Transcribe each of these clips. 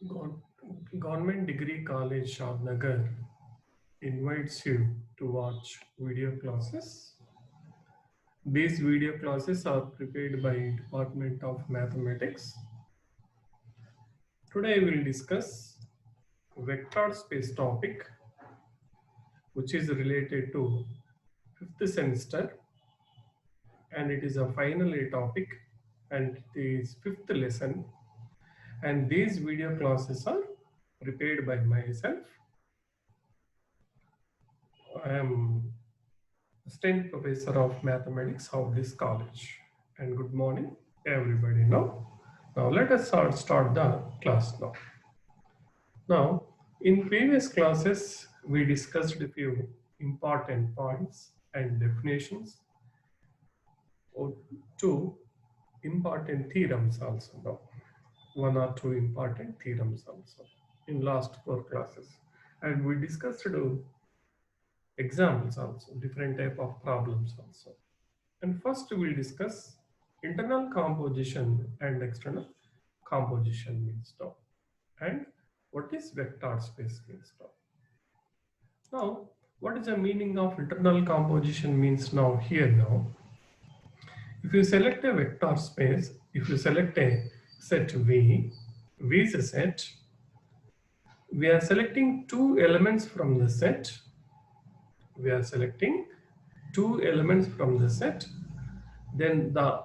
Gov- Government Degree College, Shadnagar invites you to watch video classes. These video classes are prepared by Department of Mathematics. Today we will discuss vector space topic, which is related to fifth semester, and it is a final year topic, and it is fifth lesson. And these video classes are prepared by myself. I am assistant professor of mathematics of this college. And good morning, everybody. Now let us start the class now. Now, in previous classes, we discussed a few important points and definitions, or two important theorems also. Now, one or two important theorems also in last four classes, and we discussed examples also, different type of problems also. And first we'll discuss internal composition and external composition means now. And what is vector space means now. Now, what is the meaning of internal composition means now here now? If you select a vector space, if you select a set V is a set, we are selecting two elements from the set. We are selecting two elements from the set. Then the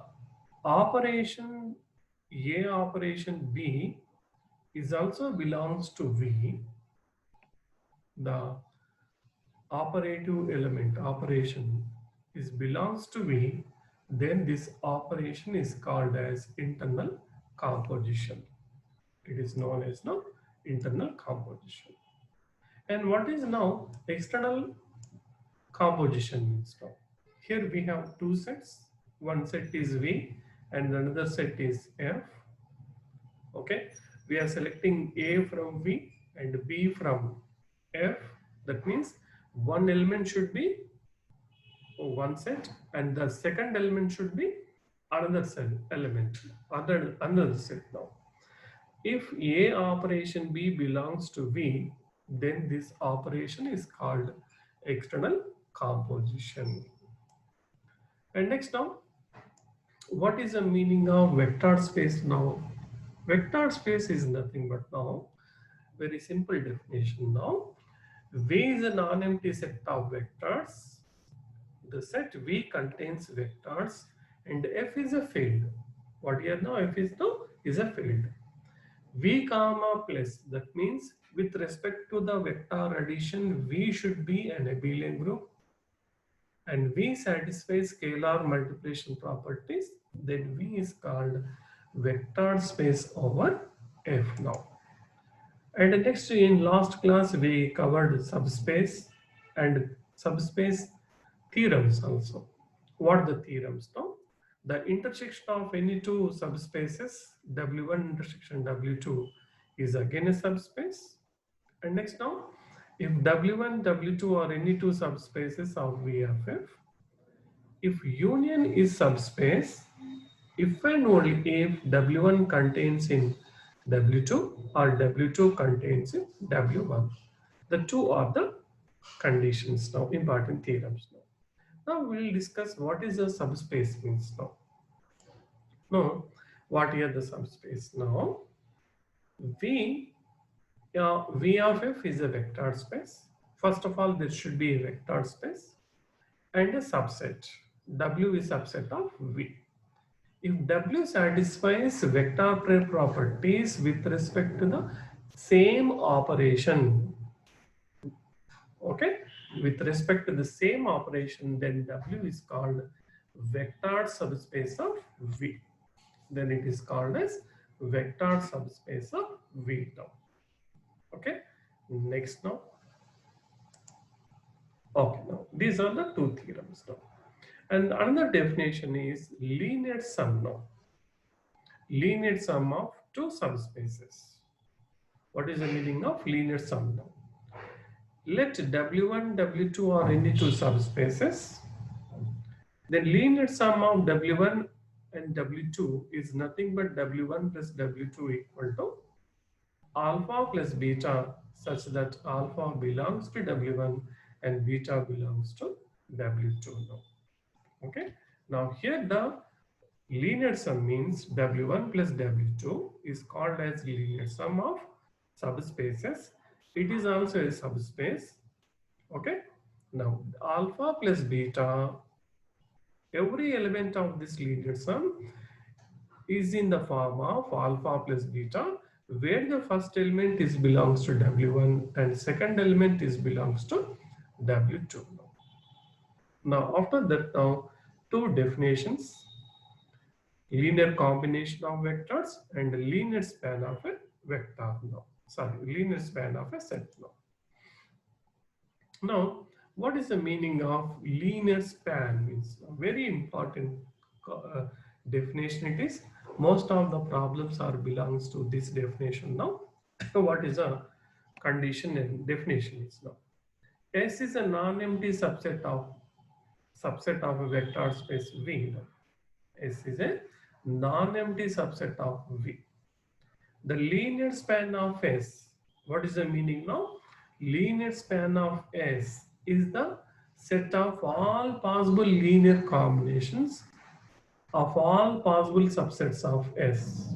operation A operation B is also belongs to V. The operative element operation is belongs to V. Then this operation is called as internal composition. It is known as now internal composition. And what is now external composition means now? Here we have two sets. One set is V and another set is F. Okay, we are selecting A from V and B from F. That means one element should be one set and the second element should be another set element, another set now. If A operation B belongs to V, then this operation is called external composition. And next now, what is the meaning of vector space now? Vector space is nothing but now, very simple definition now. V is a non-empty set of vectors. The set V contains vectors and F is a field. What here now F is now is a field. V comma plus, that means with respect to the vector addition, V should be an abelian group and V satisfies scalar multiplication properties, then V is called vector space over F now. And next in last class we covered subspace and subspace theorems also. What are the theorems now? The intersection of any two subspaces, W1 intersection W2 is again a subspace. And next now, if W1, W2 are any two subspaces of VFF, if union is subspace, if and only if W1 contains in W2 or W2 contains in W1. The two are the conditions now, important theorems now. Now we will discuss what is a subspace means now. Now, what is the subspace now? V, V of F is a vector space. First of all, there should be a vector space and a subset. W is subset of V. If W satisfies vector pair properties with respect to the same operation, okay, with respect to the same operation, then W is called vector subspace of V. Then it is called as vector subspace of V now. Okay, next now. Okay, now these are the two theorems now. And another definition is linear sum now. Linear sum of two subspaces. What is the meaning of linear sum now? Let W1, W2 are any two subspaces. Then linear sum of W1 and W2 is nothing but W1 plus W2 equal to alpha plus beta such that alpha belongs to W1 and beta belongs to W2 now. Okay. Now here the linear sum means W1 plus W2 is called as linear sum of subspaces. It is also a subspace. Okay. Now alpha plus beta, every element of this linear sum is in the form of alpha plus beta, where the first element is belongs to W1 and second element is belongs to W2. Now after that, now two definitions: linear combination of vectors and linear span of a vector now. Sorry, linear span of a set now. Now, what is the meaning of linear span? Means a very important uh, definition it is. Most of the problems are belongs to this definition now. So what is a condition and definition is now? S is a non-empty subset of a vector space V. S is a non-empty subset of V. The linear span of S, what is the meaning now? Linear span of S is the set of all possible linear combinations of all possible subsets of S.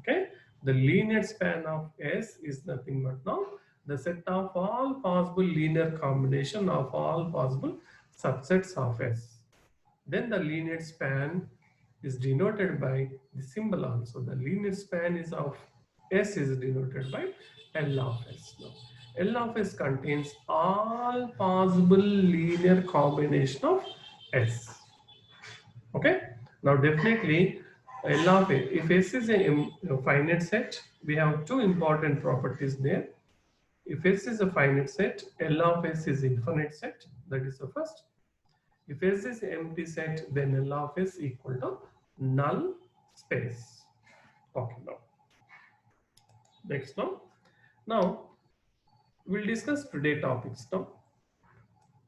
Okay, the linear span of S is nothing but now the set of all possible linear combination of all possible subsets of S. Then the linear span is denoted by the symbol also. The linear span is of S is denoted by L of S. Now, L of S contains all possible linear combination of S. Okay. Now definitely L of S, if S is a finite set, we have two important properties there. If S is a finite set, L of S is infinite set. That is the first. If S is empty set, then L of S equal to null space. Okay, now. Next now. Now, we'll discuss today topics now.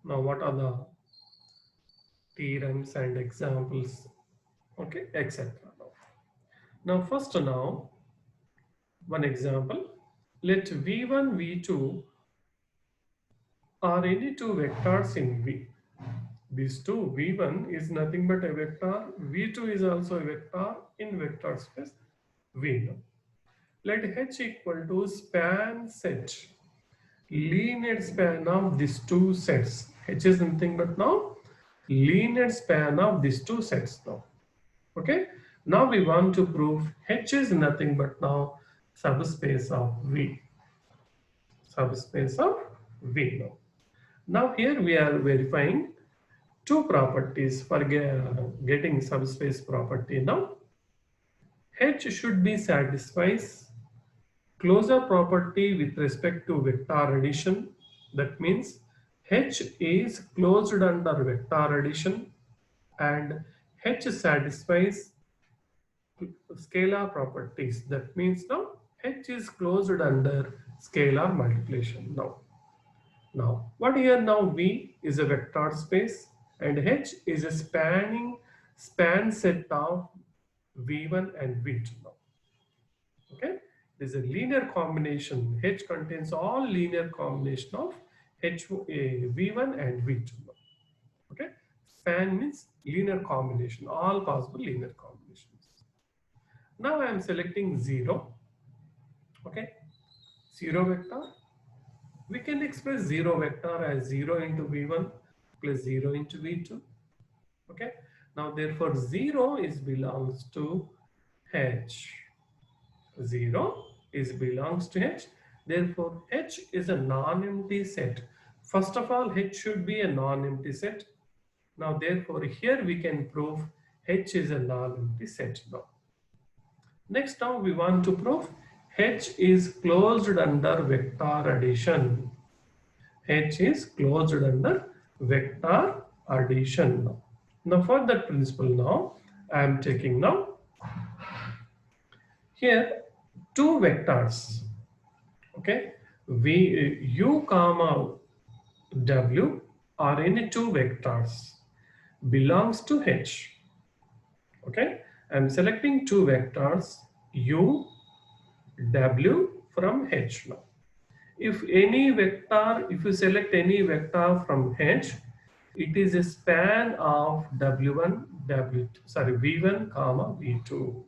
Now, what are the theorems and examples? Okay, etc. Now, first now, one example. Let V1, V2 are any two vectors in V. These two, V1 is nothing but a vector, V2 is also a vector in vector space V. Let H equal to span set, linear span of these two sets. H is nothing but now linear span of these two sets now. Okay. Now we want to prove H is nothing but now subspace of V. Subspace of V now. Now here we are verifying two properties for getting subspace property now. H should be satisfies closure property with respect to vector addition. That means H is closed under vector addition and H satisfies scalar properties. That means now H is closed under scalar multiplication now. Now, what here now V is a vector space and H is a span set of V1 and V2 now. Okay, this is a linear combination. H contains all linear combination of V1 and V2 now. Okay, span means linear combination, all possible linear combinations. Now I am selecting 0. Okay, 0 vector. We can express 0 vector as 0 into V1 plus 0 into V2. Okay. Now therefore 0 is belongs to H. 0 is belongs to H. Therefore H is a non-empty set. First of all, H should be a non-empty set. Now therefore here we can prove H is a non-empty set now. Next now we want to prove H is closed under vector addition. H is closed under vector addition now. Now for that principle now, I am taking now here two vectors. Okay, U comma W are any two vectors belongs to H. Okay, I am selecting two vectors U, W from H now. If any vector, if you select any vector from H, it is a span of W1, W2, sorry, V1, comma, V2.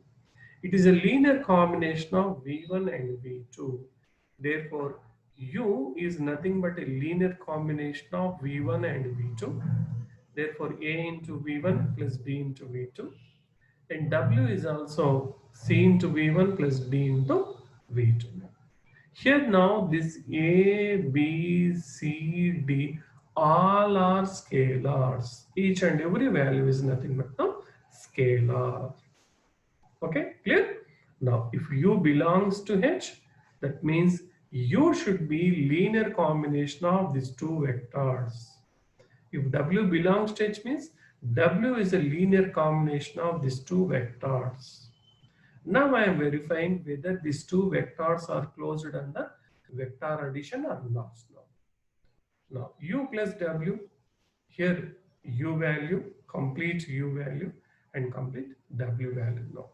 It is a linear combination of V1 and V2. Therefore, U is nothing but a linear combination of V1 and V2. Therefore, A into V1 plus B into V2. And W is also C into V1 plus D into V2. Here now this A, B, C, D all are scalars. Each and every value is nothing but a scalar. Okay, clear? Now if U belongs to H, that means U should be linear combination of these two vectors. If W belongs to H means W is a linear combination of these two vectors. Now I am verifying whether these two vectors are closed under vector addition or not. Now U plus W, here U value, complete U value and complete W value now.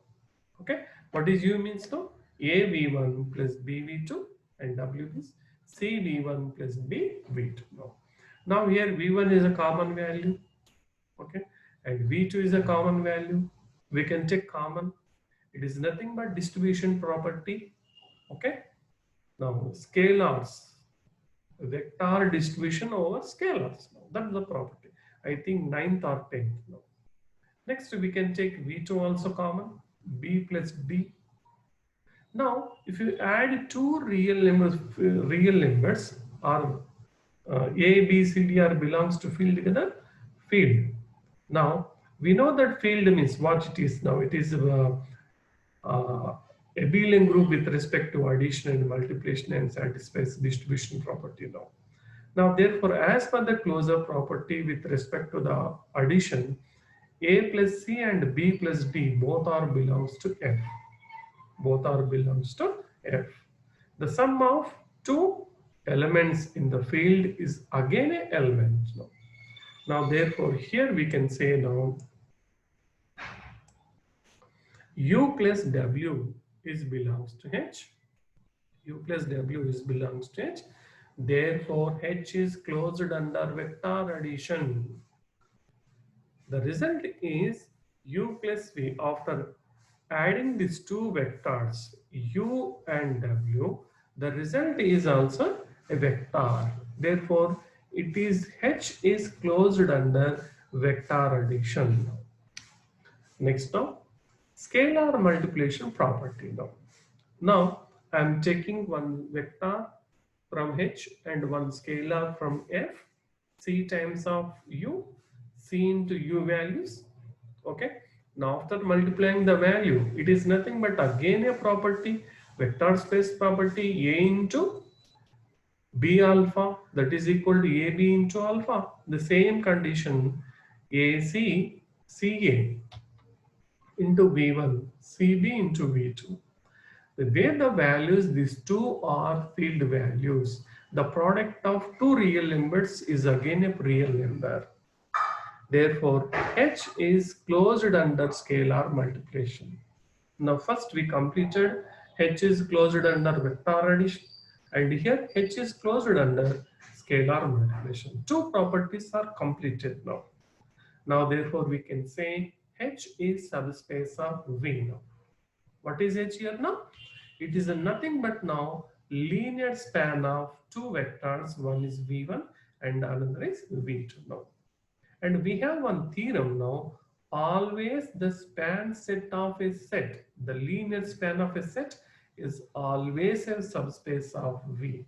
Okay, what is U means now? A V1 plus B V2 and W is C V1 plus B V2 now. Now here V1 is a common value, okay, and V2 is a common value. We can take common. It is nothing but distribution property, okay. Now scalars, vector distribution over scalars. That's the property. I think 9th or 10th now. Next we can take V2 also common, B plus D. Now if you add two real numbers or A, B, C, D are belongs to field together, field. Now we know that field means what it is now. It is abelian group with respect to addition and multiplication and satisfies distribution property now. Now therefore, as per the closure property with respect to the addition, A plus C and B plus D both are belongs to F. Both are belongs to F. The sum of two elements in the field is again an element now. Now therefore, here we can say now U plus W is belongs to H. U plus W is belongs to H. Therefore, H is closed under vector addition. The result is U plus V. After adding these two vectors U and W, the result is also a vector. Therefore, it is H is closed under vector addition. Next now, scalar multiplication property now. Now I am taking one vector from H and one scalar from F, C times of U, C into U values. Okay. Now after multiplying the value, it is nothing but again a property, vector space property A into B alpha, that is equal to AB into alpha. The same condition AC CA into V1 CB into V2. Where the values, these two are field values. The product of two real numbers is again a real number. Therefore, H is closed under scalar multiplication. Now first we completed H is closed under vector addition, and here H is closed under scalar multiplication. Two properties are completed now. Now therefore we can say H is subspace of V now. What is H here now? It is a nothing but now linear span of two vectors. One is V1 and another is V2 now. And we have one theorem now. Always the span set of a set, the linear span of a set is always a subspace of V.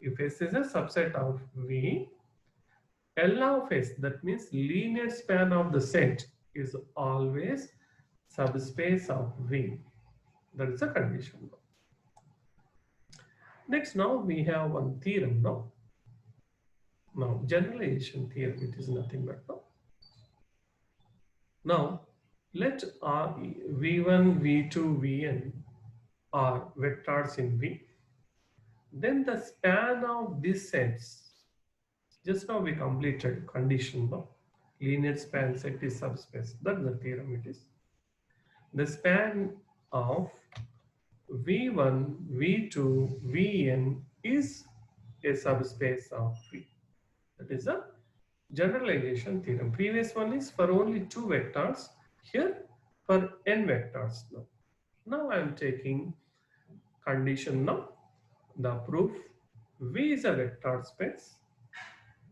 If S is a subset of V, L of S, that means linear span of the set, is always subspace of V. That is a condition. Next, now we have one theorem now. Now, generalization theorem, it is nothing but now. Now, let V1, V2, Vn are vectors in V. Then the span of these sets, just now we completed condition now. Linear span set is subspace. That's the theorem it is. The span of V1, V2, Vn is a subspace of V. That is a generalization theorem. Previous one is for only two vectors. Here for n vectors now. Now I am taking condition now. The proof V is a vector space.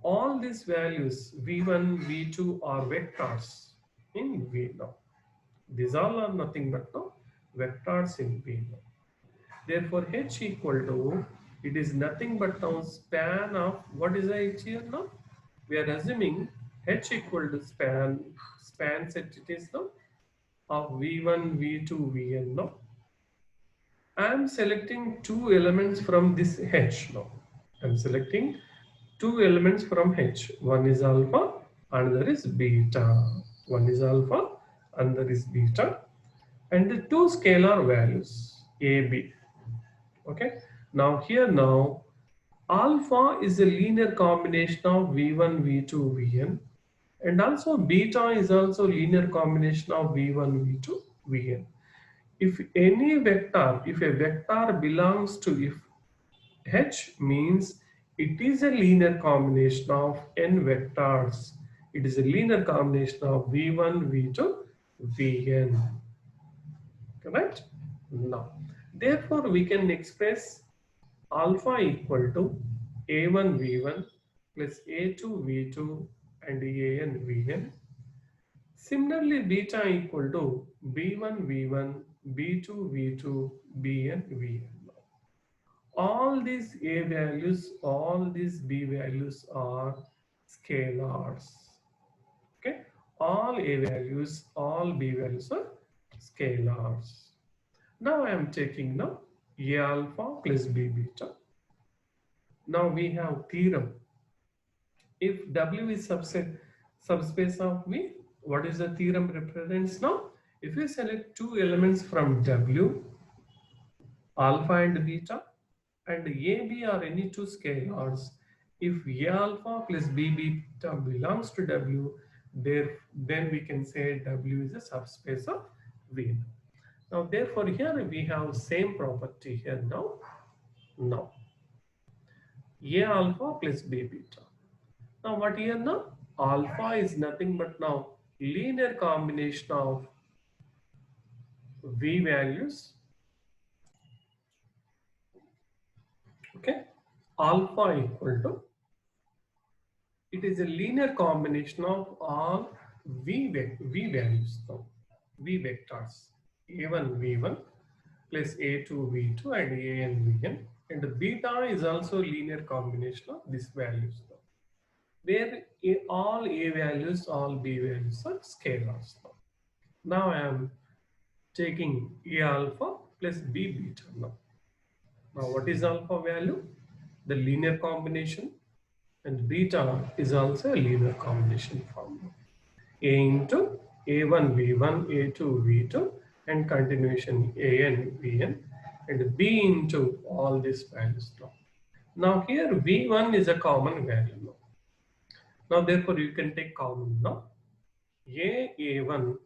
All these values V1, V2 are vectors in V now. These all are nothing but now vectors in V now. Therefore, H equal to, it is nothing but now span of, what is the H here now? We are assuming H equal to span set it is now of V1, V2, Vn now. I am selecting two elements from this H now. I am selecting two elements from H. One is alpha, another is beta. One is alpha, another is beta. And the two scalar values, A, B. Okay. Now here now, alpha is a linear combination of V1, V2, Vn. And also beta is also linear combination of V1, V2, Vn. If any vector, if a vector belongs to, if H means it is a linear combination of n vectors. It is a linear combination of V1, V2, Vn. Correct? Now, therefore, we can express alpha equal to A1 V1 plus A2 V2 and AN Vn. Similarly, beta equal to B1 V1, B2 V2, Bn Vn. All these A values, all these B values are scalars. Okay, all A values, all B values are scalars. Now I am taking now A alpha plus B beta. Now we have theorem. If W is subspace of V, what is the theorem represents now? If we select two elements from W, alpha and beta, and AB are any two scalars, if A alpha plus B beta belongs to W, then we can say W is a subspace of V. Now, therefore, here we have same property here now. Now, A alpha plus B beta. Now, what here now? Alpha is nothing but now linear combination of V values. Okay, alpha equal to, it is a linear combination of all V values now, V vectors, A1 V1 plus A2 V2 and AN Vn, and beta is also linear combination of these values now, where all A values, all B values are scalars now. Now I am taking A alpha plus B beta now. Now what is alpha value? The linear combination, and beta is also a linear combination formula. A into A1 V1, A2 V2, and continuation AN Vn, and B into all these values now. Now here V1 is a common value now. Now therefore you can take common now. A1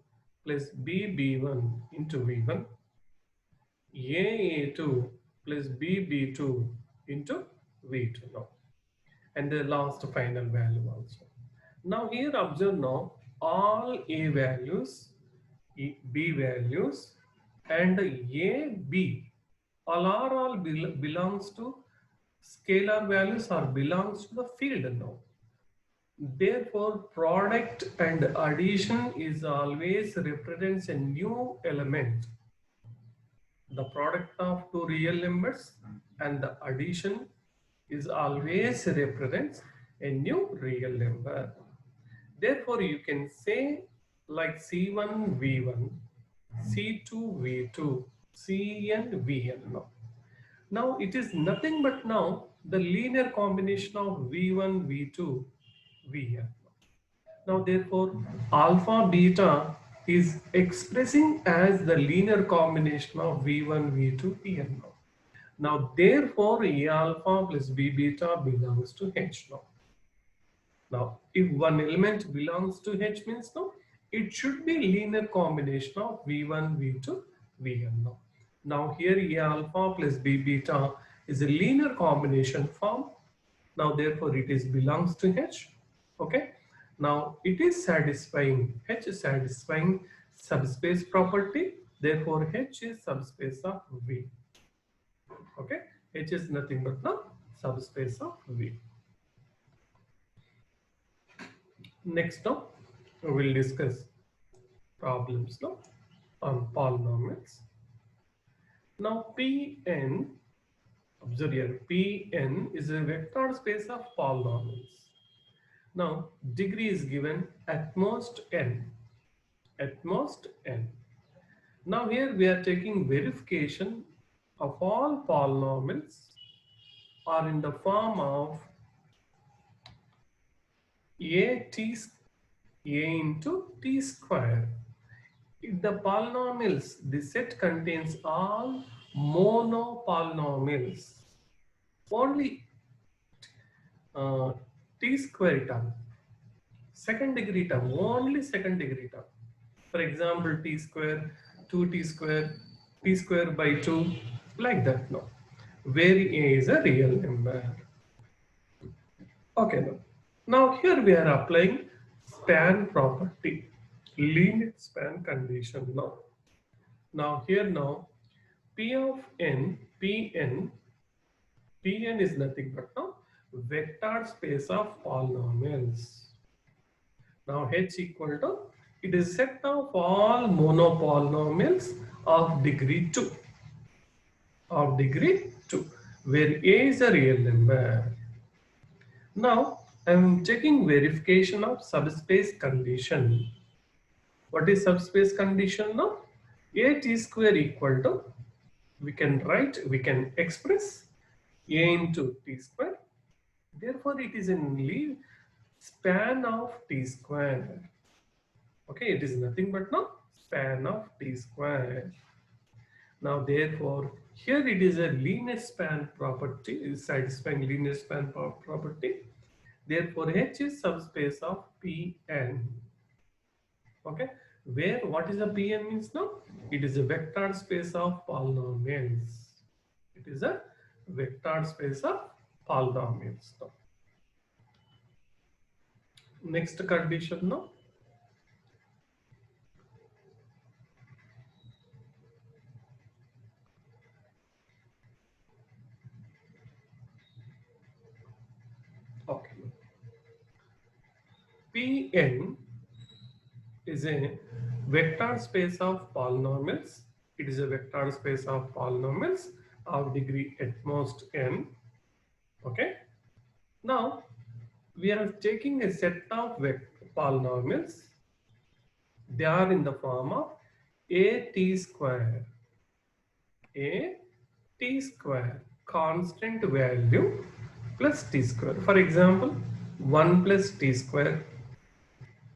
plus B B1 into V1, A2 plus B B2 into V2 now. And the last final value also. Now here observe now all A values, B values, and A, B all belongs to scalar values or belongs to the field now. Therefore, product and addition is always represents a new element. The product of two real numbers and the addition is always represents a new real number. Therefore, you can say like C1 V1, C2 V2, Cn Vn now. Now it is nothing but now the linear combination of V1, V2, Vn. Now therefore alpha beta is expressing as the linear combination of V1, V2, Vn now. Now therefore A alpha plus B beta belongs to H now. Now, if one element belongs to H means now, it should be linear combination of V1, V2, Vn now. Now here A alpha plus B beta is a linear combination form. Now therefore it is belongs to H. Okay. Now it is satisfying, H is satisfying subspace property. Therefore H is subspace of V. Okay. H is nothing but the subspace of V. Next now we will discuss problems now on polynomials. Now Pn, observe here, Pn is a vector space of polynomials. Now degree is given at most n. At most n. Now here we are taking verification of all polynomials are in the form of a into t square. If the polynomials, the set contains all monopolynomials, only t square term, second degree term, only second degree term. For example, t square, 2t square, t square by 2, like that now, where a is a real number. Okay, now here we are applying span property, linear span condition now. Now here now, P of n, Pn is nothing but now vector space of polynomials. Now H equal to, it is set of all monopolynomials of degree 2. Of degree 2, where A is a real number. Now I am checking verification of subspace condition. What is subspace condition now? A t square equal to, we can express A into t square. Therefore, it is in span of t square. Okay, it is nothing but now span of t square. Now, therefore, here it is a linear span property, is satisfying linear span property. Therefore, H is subspace of Pn. Okay, where what is a Pn means now? It is a vector space of polynomials. It is a vector space of polynomials. Now. Next condition now. Okay. Pn is a vector space of polynomials. It is a vector space of polynomials of degree at most n. Okay. Now we are taking a set of polynomials. They are in the form of a t square. A t square constant value plus t square. For example, 1 plus t square.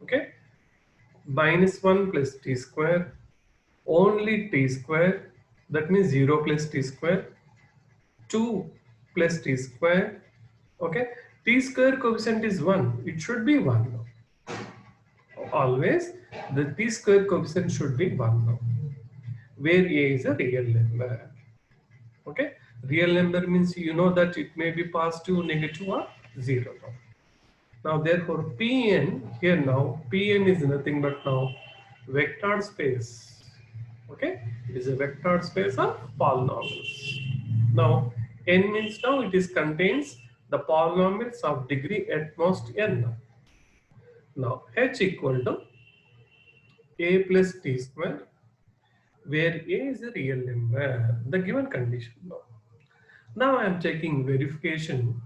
Okay. Minus 1 plus t square, only t square, that means 0 plus t square, 2 plus t square. Okay, t square coefficient is 1, it should be 1 now. Always the t square coefficient should be 1 now, where a is a real number. Okay, real number means you know that it may be positive, negative, or 0 now. Now therefore Pn here now, Pn is nothing but now vector space. Okay, it is a vector space of polynomials. Now n means now it is contains the polynomials of degree at most n. Now H equal to a plus t square, where a is a real number, the given condition now. Now I am taking verification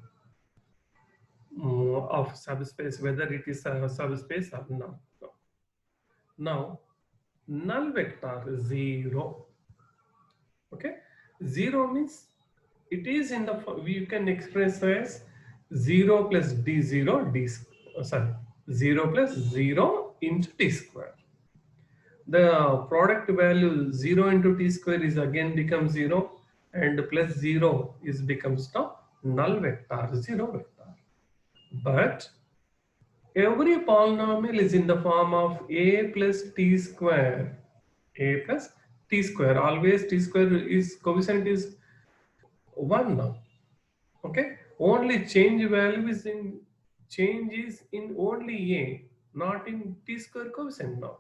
of subspace, whether it is a subspace or not. Now, null vector is 0. Okay, 0 means it is in the, we can express as 0 plus d0 0 plus 0 into t square. The product value 0 into t square is again becomes 0, and plus 0 is becomes the null vector, 0 vector. But every polynomial is in the form of a plus t square, a plus t square. Always t square is coefficient is 1 now. Okay, only change is in only a, not in t square coefficient now.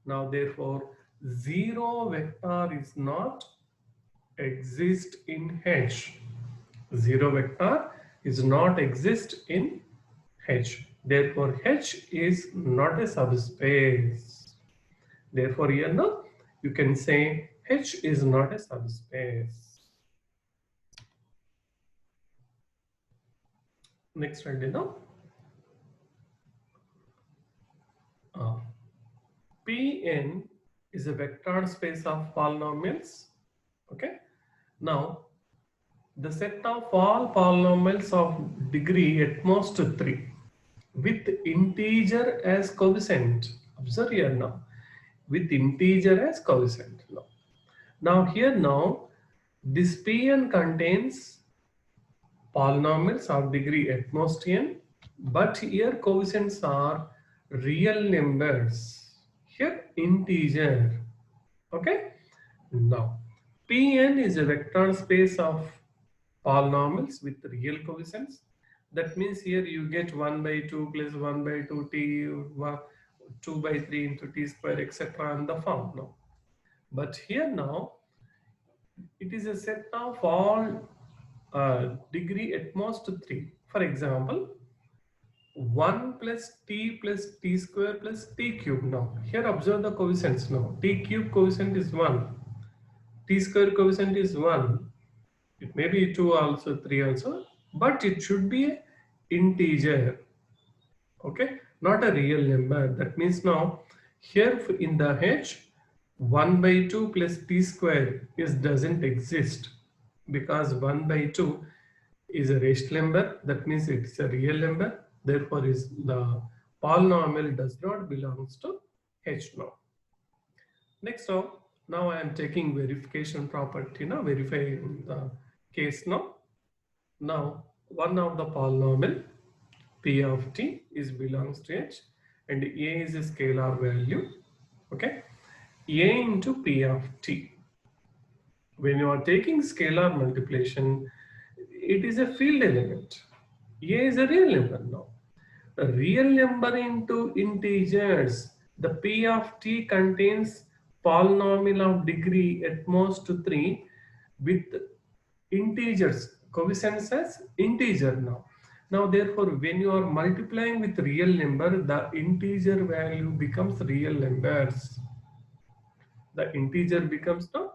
Now therefore, zero vector is not exist in H. Zero vector is not exist in H. Therefore, H is not a subspace. Therefore, here now you can say H is not a subspace. Next one, Pn is a vector space of polynomials. Okay. Now, the set of all polynomials of degree at most 3 with integer as coefficient. Observe here now. With integer as coefficient. Now here now, this Pn contains polynomials of degree at most n, but here coefficients are real numbers. Here integer. Okay. Now Pn is a vector space of polynomials with real coefficients. That means here you get 1 by 2 plus 1 by 2 t, 2 by 3 into t square, etc. in the form now. But here now, it is a set of all degree at most 3. For example, 1 plus t square plus t cube now. Here observe the coefficients now. T cube coefficient is 1. T square coefficient is 1. It may be 2 also, 3 also, but it should be an integer. Okay, not a real number. That means now here in the H, 1 by 2 plus t square is doesn't exist, because 1 by 2 is a rational number. That means it's a real number. Therefore, is the polynomial does not belongs to H now. Next now I am taking verification property now, verifying the case now. Now one of the polynomial p of t is belongs to H, and a is a scalar value. Okay, a into p of t. When you are taking scalar multiplication, it is a field element. A is a real number now. A real number into integers. The p of t contains polynomial of degree at most 3 with integers, coefficients as integer now. Now therefore, when you are multiplying with real number, the integer value becomes real numbers. The integer becomes the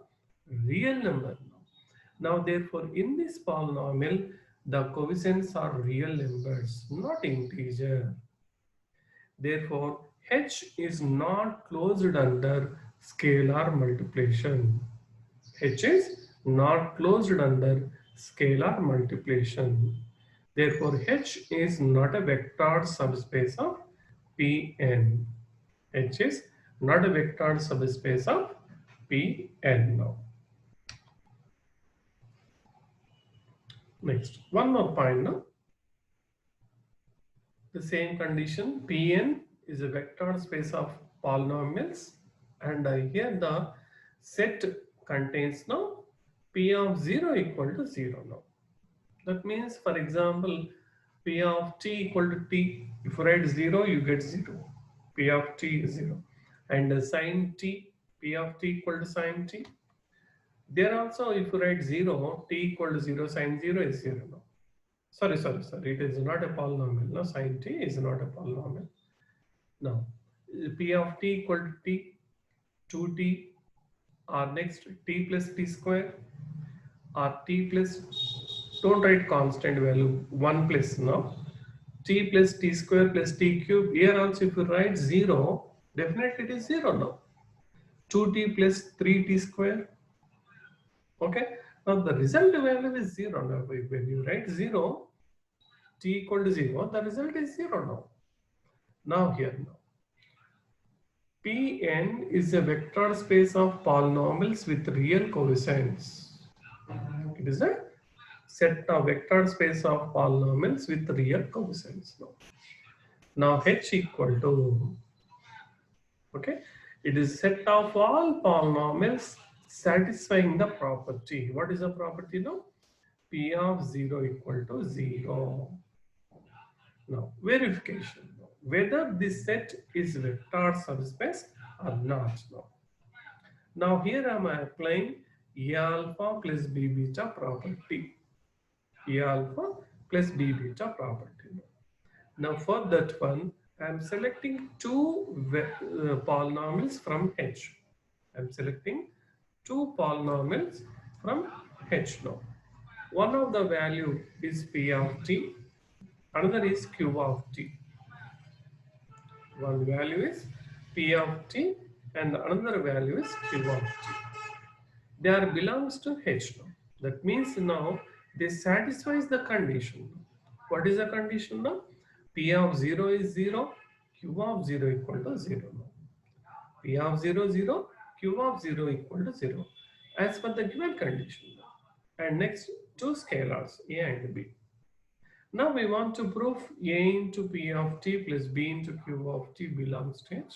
real number now. Now therefore, in this polynomial, the coefficients are real numbers, not integer. Therefore, H is not closed under scalar multiplication. H is not closed under scalar multiplication. Therefore, H is not a vector subspace of Pn. H is not a vector subspace of Pn now. Next, one more point now. The same condition, Pn is a vector space of polynomials, and here the set contains now P of 0 equal to 0 now. That means, for example, P of t equal to t. If you write 0, you get 0. P of t is 0. And sin t, P of t equal to sin t. There also, if you write 0, t equal to 0, sin 0 is 0 now. Sorry. It is not a polynomial. No, sin t is not a polynomial. Now, P of t equal to t, 2t, or next t plus t square, or t plus, don't write constant value, 1 plus now, t plus t square plus t cube. Here also if you write 0, definitely it is 0 now. 2t plus 3t square. Okay. Now the result value is 0 now. When you write 0, t equal to 0, the result is 0 now. Now here now. Pn is a vector space of polynomials with real coefficients. It is a set of vector space of polynomials with real coefficients. Now H equal to, okay, It is set of all polynomials satisfying the property. What is the property now? P of 0 equal to 0. Now, verification. Whether this set is vector subspace or not. Now here I am applying A alpha plus B beta property. A alpha plus B beta property. Now for that one, I am selecting two polynomials from H. I am selecting two polynomials from H now. One of the value is P of t, another is Q of t. One value is P of t and another value is Q of t. They are belongs to H now. That means now they satisfies the condition. What is the condition now? P of 0 is 0, Q of 0 equal to 0 now. P of 0, 0, Q of 0 equal to 0 as per the given condition. And next two scalars A and B. Now we want to prove A into P of t plus B into Q of t belongs to H.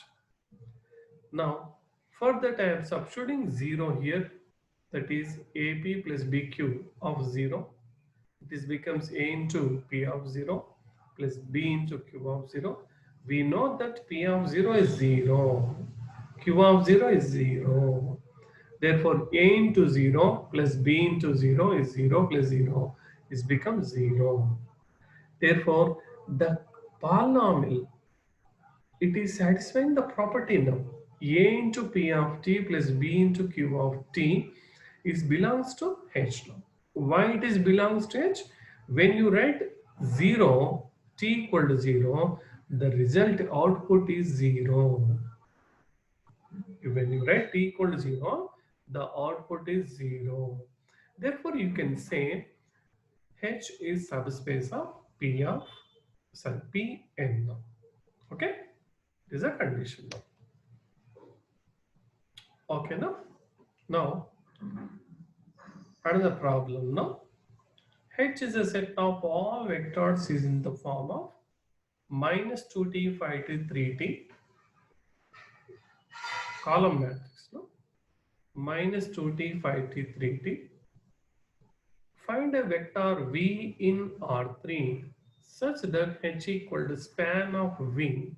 Now for that I am substituting 0 here, that is AP plus BQ of 0. This becomes A into P of 0 plus B into Q of 0. We know that P of 0 is 0, Q of 0 is 0. Therefore, A into 0 plus B into 0 is 0 plus 0 is becomes 0. Therefore, the polynomial, it is satisfying the property now. A into P of t plus B into Q of t is belongs to H now. Why it is belongs to H? When you write 0, t equal to 0, the result output is 0. When you write t equal to 0, the output is 0. Therefore, you can say H is subspace of P of, sorry, Pn. Okay? This is a condition now. Okay, now another problem now. H is a set of all vectors is in the form of minus 2t, 5t, 3t. Column matrix, no? Minus 2t, 5t, 3t. Find a vector v in R3 such that H equal to span of v.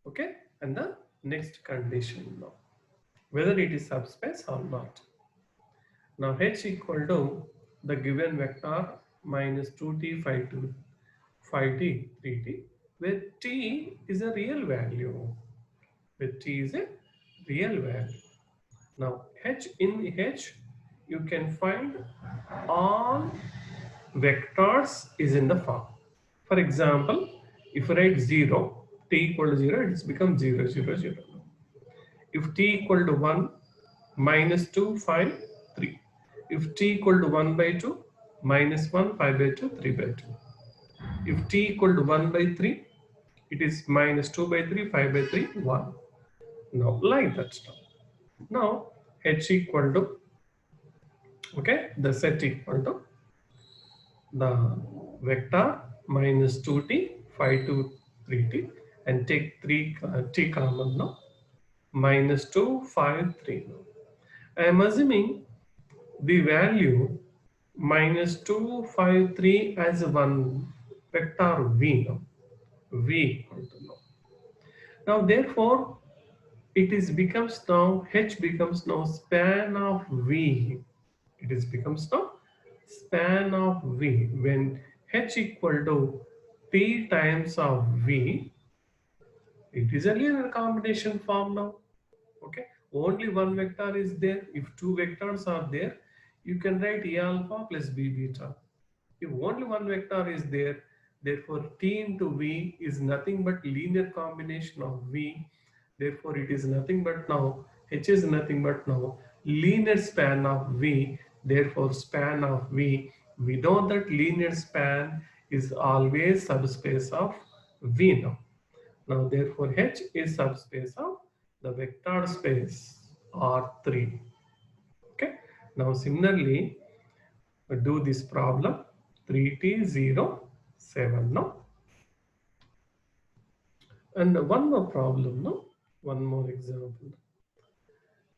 Okay, and the next condition now, whether it is subspace or not. Now H equal to the given vector minus 2t, 5t, 3t, where t is a real value. Where t is a real value. Now H in H, you can find all vectors is in the form. For example, if I write 0, t equal to 0, it becomes 0, 0, 0. If t equal to 1, minus 2, 5, 3. If t equal to 1 by 2, minus 1, 5 by 2, 3 by 2. If t equal to 1 by 3, it is minus 2 by 3, 5 by 3, 1. Now, like that stuff. Now, H equal to, okay, the set equal to the vector minus 2t, 5 to 3t, and take 3 t common now, minus 2, 5, 3 now. I am assuming the value minus 2, 5, 3 as one vector v now. V equal to now. Now, therefore, it is becomes now, H becomes now span of V. It is becomes now span of V. When H equal to P times of V, it is a linear combination form now. Okay, only one vector is there. If two vectors are there, you can write A alpha plus B beta. If only one vector is there, therefore T into V is nothing but linear combination of V. Therefore, it is nothing but now, H is nothing but now linear span of V. Therefore, span of V, we know that linear span is always subspace of V now. Now, therefore, H is subspace of the vector space R3. Okay. Now, similarly, do this problem 3t 0 7 no, and one more problem no. One more example.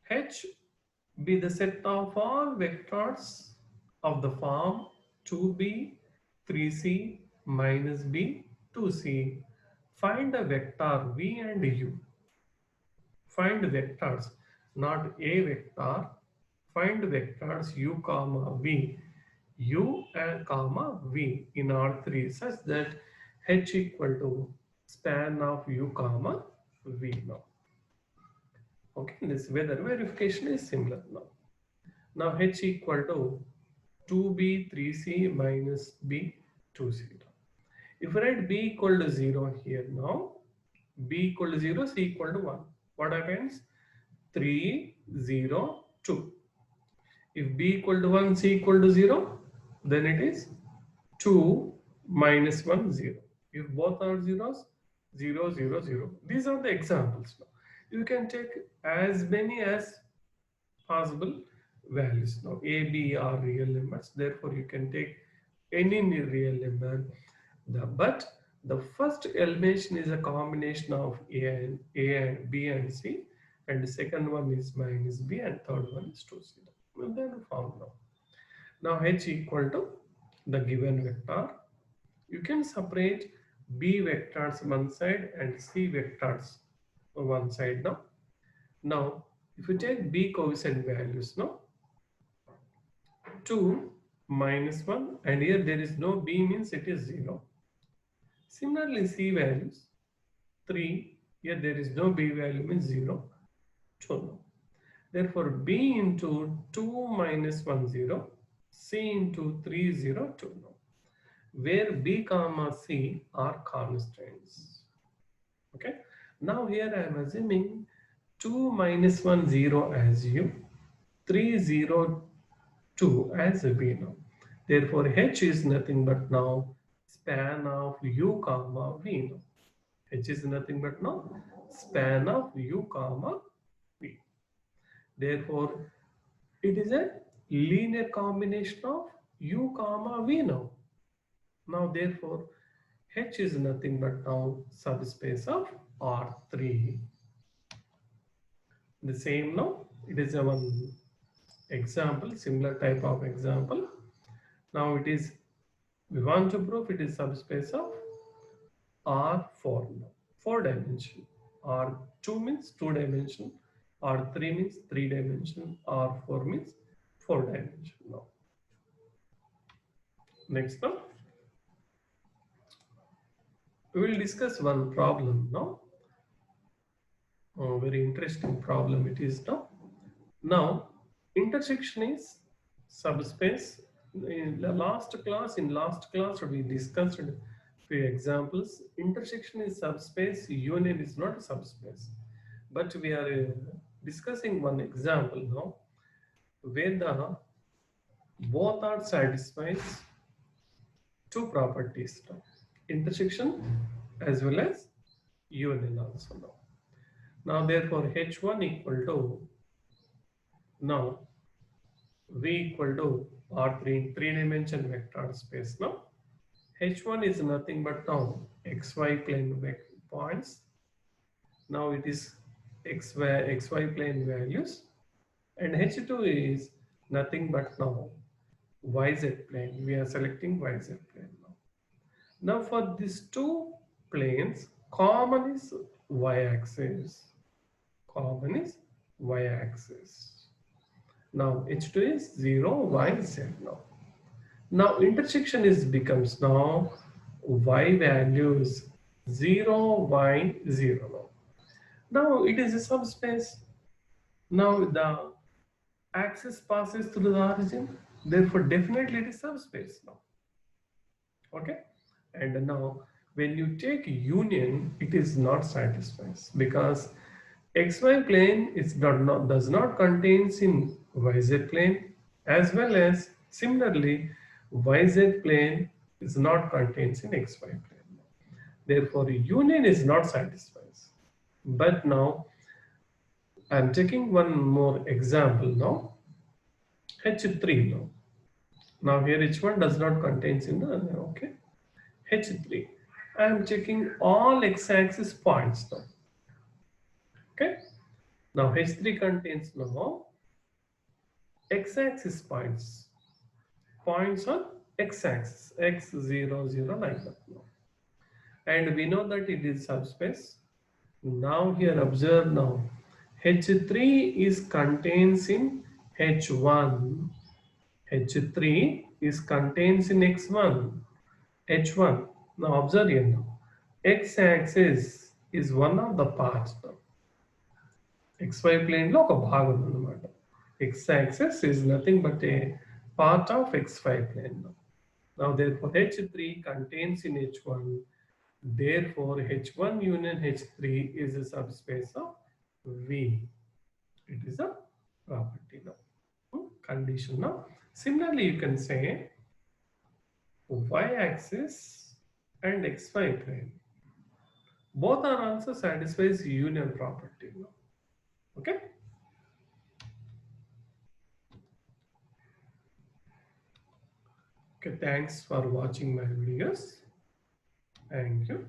H be the set of all vectors of the form 2b, 3c minus b, 2c. Find a vector v and u. Find vectors, not a vector. Find vectors u comma v, u and comma v in R3 such that h equal to span of u comma v now. Okay, this weather verification is similar now. Now h equal to 2b 3c minus b 2c. If I write b equal to 0 here now, b equal to 0, c equal to 1. What happens? 3, 0, 2. If b equal to 1, c equal to 0, then it is 2 minus 1, 0. If both are zeros, 0, 0, 0. These are the examples now. You can take as many as possible values. Now a, b are real numbers. Therefore, you can take any real number. But the first elimination is a combination of a and b and c, and the second one is minus b, and third one is 2c. Well, then form now. Now h equal to the given vector. You can separate b vectors one side and c vectors one side now. Now, if you take b coefficient values now, 2 minus 1, and here there is no b means it is 0. Similarly, c values 3, here there is no b value means 0, 2 no. Therefore, b into 2 minus 1 0, c into 3 0 2 no. Where b comma c are constants. Okay. Now here I am assuming 2 minus 1 0 as u, 3 0 2 as b now. Therefore, h is nothing but now span of u comma v now. H is nothing but now span of u comma v. Therefore, it is a linear combination of u comma v now. Now, therefore, H is nothing but now subspace of R3. The same now, it is a one example, similar type of example. Now it is, we want to prove it is subspace of R4 now, 4 dimension. R2 means 2 dimension, R3 means 3 dimension, R4 means 4 dimension now. Next now, we will discuss one problem now. Very interesting problem it is now. Now, intersection is subspace. In last class we discussed few examples. Intersection is subspace, union is not a subspace. But we are discussing one example now where the both are satisfies two properties now. Intersection as well as union also now. Now therefore H1 equal to, now V equal to R3 3-dimension vector space now. H1 is nothing but now XY plane points. Now it is XY plane values, and H2 is nothing but now YZ plane. We are selecting YZ plane now. Now for these two planes, common is y-axis. Common is y-axis. Now H2 is 0, Y, Z now. Now intersection is becomes now Y value is 0, Y, 0 now. Now it is a subspace. Now the axis passes through the origin. Therefore definitely it is subspace now. Okay. And now when you take union, it is not satisfies because XY plane is does not contains in YZ plane, as well as similarly YZ plane is not contains in XY plane. Therefore, union is not satisfies. But now I am taking one more example now. H3 now. Now here H1 does not contains in the, okay. H3. I am checking all x-axis points now. Now H3 contains now x-axis points. Points on x-axis, x, 0, 0 like that now. And we know that it is subspace. Now here observe now. H3 is contains in H1. H3 is contains in X1. H1. Now observe here now. X-axis is one of the parts now. XY plane లో ఒక భాగం అన్నమాట. X-axis is nothing but a part of XY plane now. Now therefore H3 contains in H1. Therefore H1 union H3 is a subspace of V. It is a property now. Condition now. Similarly, you can say y-axis and xy plane. Both are also satisfies union property now. Okay. Okay. Thanks for watching my videos. Thank you.